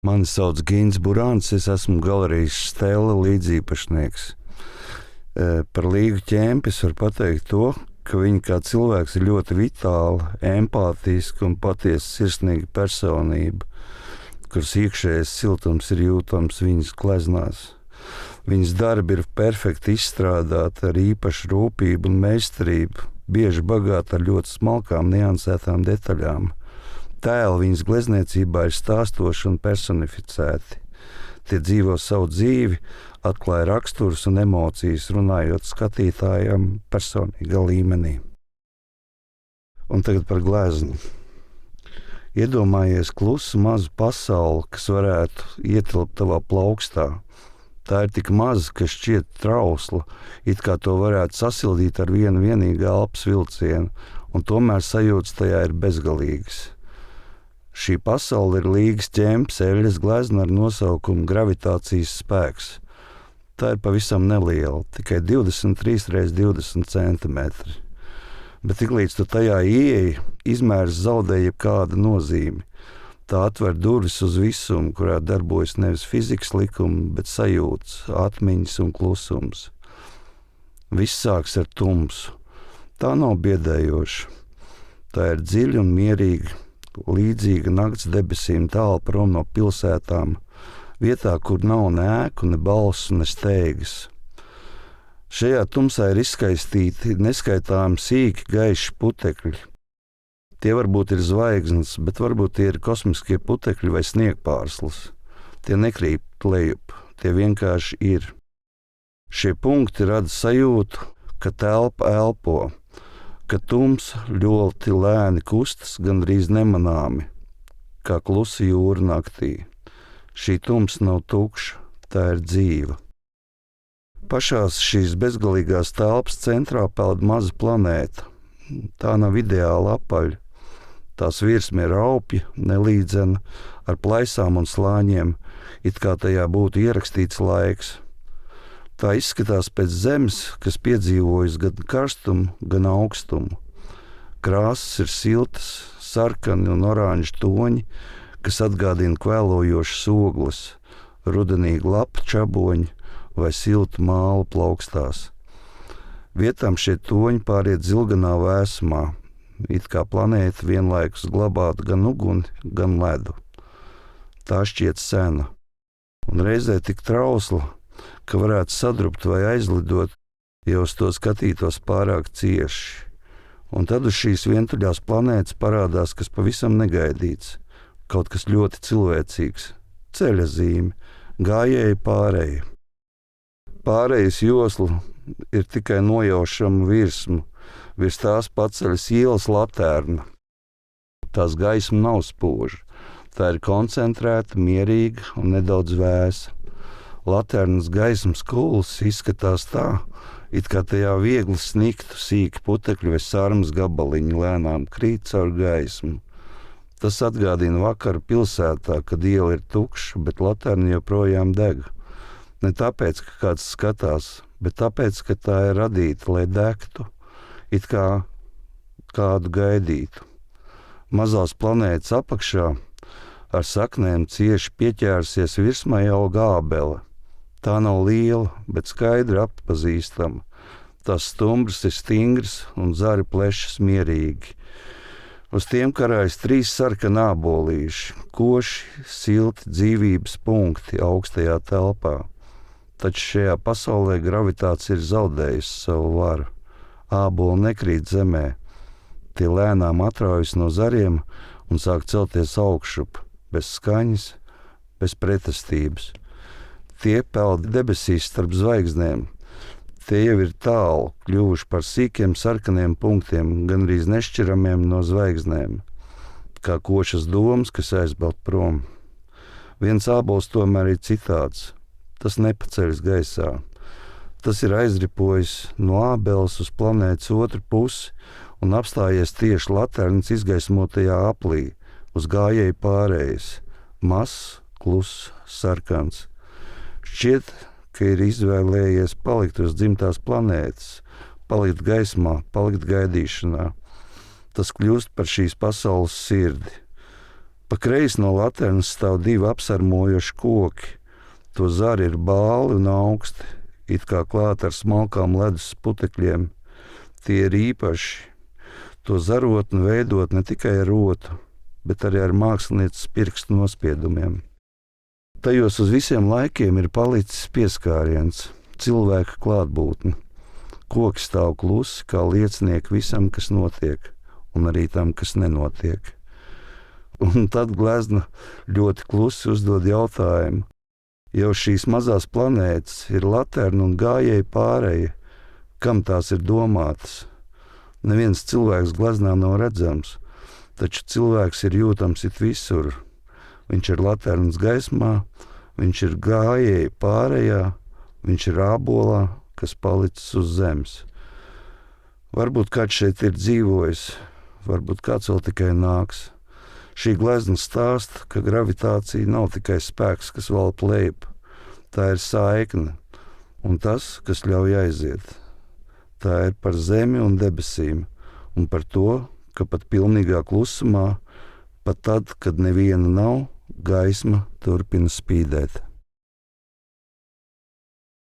Mani sauc Gins Burāns, es esmu galerijas Stela līdziepašnieks. Par Līgu Ķempis var pateikt to, ka viņa kā cilvēks ir ļoti vitāla, empātiska un patiesi sirsnīga personība, kuras iekšējais siltums ir jūtams viņas gleznās. Viņas darbi ir perfekti izstrādāti ar īpašu rūpību un meistarību, bieži bagāti ar ļoti smalkām, niansētām detaļām. Tēli viņas glezniecībā ir stāstoši un personificēti. Tie dzīvo savu dzīvi, atklāja raksturus un emocijas, runājot skatītājam personīgā līmenī. Un tagad par gleznu. Iedomājies klusu mazu pasauli, kas varētu ietilpt tavā plaukstā. Tā ir tik maza, ka šķiet trausla, it kā to varētu sasildīt ar vienu vienīgu elpas vilcienu, un tomēr sajūtas tajā ir bezgalīgas. Šī pasaule ir Līgas Ķempes eļļas glezna ar nosaukumu Gravitācijas spēks. Tā ir pavisam neliela, tikai 23 x 20 cm. Bet tiklīdz tu tajā ieeji, izmērs zaudē jebkāda nozīme. Tā atver durvis uz visumu, kurā darbojas nevis fizikas likumi, bet sajūtas, atmiņas un klusums. Viss sāks ar tumsu. Tā nav biedējoša. Tā ir dziļa un mierīga, līdzīga nakts debesīm tālu prom no pilsētām, vietā, kur nav ne ēku, ne balsu, ne steigas. Šajā tumsā ir izskaistīti neskaitāmi sīki gaiši putekļi. Tie varbūt ir zvaigznes, bet varbūt tie ir kosmiskie putekļi vai sniegpārslas. Tie nekrīt lejup, tie vienkārši ir. Šie punkti rada sajūtu, ka telpa elpo, ka tums ļoti lēni kustas, gandrīz nemanāmi, kā klusa jūra naktī. Šī tums nav tukša, tā ir dzīva. Pašās šīs bezgalīgās telpas centrā peld maza planēta. Tā nav ideāli apaļa. Tās virsma ir raupja, nelīdzena, ar plaisām un slāņiem, it kā tajā būtu ierakstīts laiks. Tā izskatās pēc zemes, kas piedzīvojusi gan karstumu, gan augstumu. Krāsas ir siltas, sarkani un oranži toņi, kas atgādina kvēlojošas ogles, rudenīgi lapu čaboņi vai siltu mālu plaukstās. Vietām šie toņi pāriet zilganā vēsumā, it kā planēta vienlaikus glabātu gan uguni, gan ledu. Tā šķiet sena un reizē tik trausla, ka varētu sadrupt vai aizlidot, ja uz to skatītos pārāk cieši. Un tad uz šīs vientuļās planētas parādās kas pavisam negaidīts, kaut kas ļoti cilvēcīgs, ceļa zīme, gājēji pārēji. Pārējas josla ir tikai nojaušama virsmu, virs tās paceļas ielas latērna. Tās gaisma nav spoža, tā ir koncentrēta, mierīga un nedaudz vēsa. Latērnas gaismas kūls izskatās tā, it kā tajā viegli sniktu sīki putekļi vai sarmas gabaliņi lēnām krīt caur gaismu. Tas atgādina vakaru pilsētā, kad iela ir tukša, bet latērna joprojām deg. Ne tāpēc, ka kāds skatās, bet tāpēc, ka tā ir radīta, lai degtu, it kā kādu gaidītu. Mazās planētas apakšā ar saknēm cieši pieķērsies virsmai aug ābele. Tā nav liela, bet skaidri atpazīstama. Tās stumbras ir stingras un zari plešas mierīgi. Uz tiem karājas 3 sarkani ābolīši, koši, silti dzīvības punkti augstajā telpā. Taču šajā pasaulē gravitācija ir zaudējusi savu varu. Āboli nekrīt zemē. Tie lēnām atraujas no zariem un sāk celties augšup, bez skaņas, bez pretestības. Tie peld debesīs starp zvaigznēm. Tie jau ir tālu, kļuvuši par sīkiem sarkaniem punktiem, gandrīz nešķiramiem no zvaigznēm, kā košas domas, kas aizbeld prom. Viens ābols tomēr ir citāds. Tas nepaceļas gaisā. Tas ir aizripojis no ābeles uz planētas otru pusi un apstājies tieši latērnas izgaismotajā aplī, uz gājēju pārējas. Mazs, kluss, sarkans. Šķiet, ka ir izvēlējies palikt uz dzimtās planētas, palikt gaismā, palikt gaidīšanā. Tas kļūst par šīs pasaules sirdi. Pa kreisi no laternas stāv 2 apsarmojoši koki. To zari ir bāli un augsti, it kā klāt ar smalkām ledus putekļiem. Tie ir īpaši. To zarotni veidot ne tikai ar rotu, bet arī ar mākslinieces pirkstu nospiedumiem. Tajos uz visiem laikiem ir palicis pieskāriens, cilvēka klātbūtne. Koki stāv klusi, kā liecinieki visam, kas notiek, un arī tam, kas nenotiek. Un tad glezna ļoti klusi uzdod jautājumu. Jau šīs mazās planētas ir laterna un gājēji pārēja, kam tās ir domātas. Neviens cilvēks gleznā nav redzams, taču cilvēks ir jūtams it visur. Viņš ir laternas gaismā, viņš ir gājēji pārējā, viņš ir ābolā, kas palicis uz zemes. Varbūt kāds šeit ir dzīvojis, varbūt kāds vēl tikai nāks. Šī glezna stāsta, ka gravitācija nav tikai spēks, kas valp lejup. Tā ir saikne un tas, kas ļauj aiziet. Tā ir par zemi un debesīm un par to, ka pat pilnīgā klusumā, pat tad, kad neviena nav, gaisma turpina spīdēt.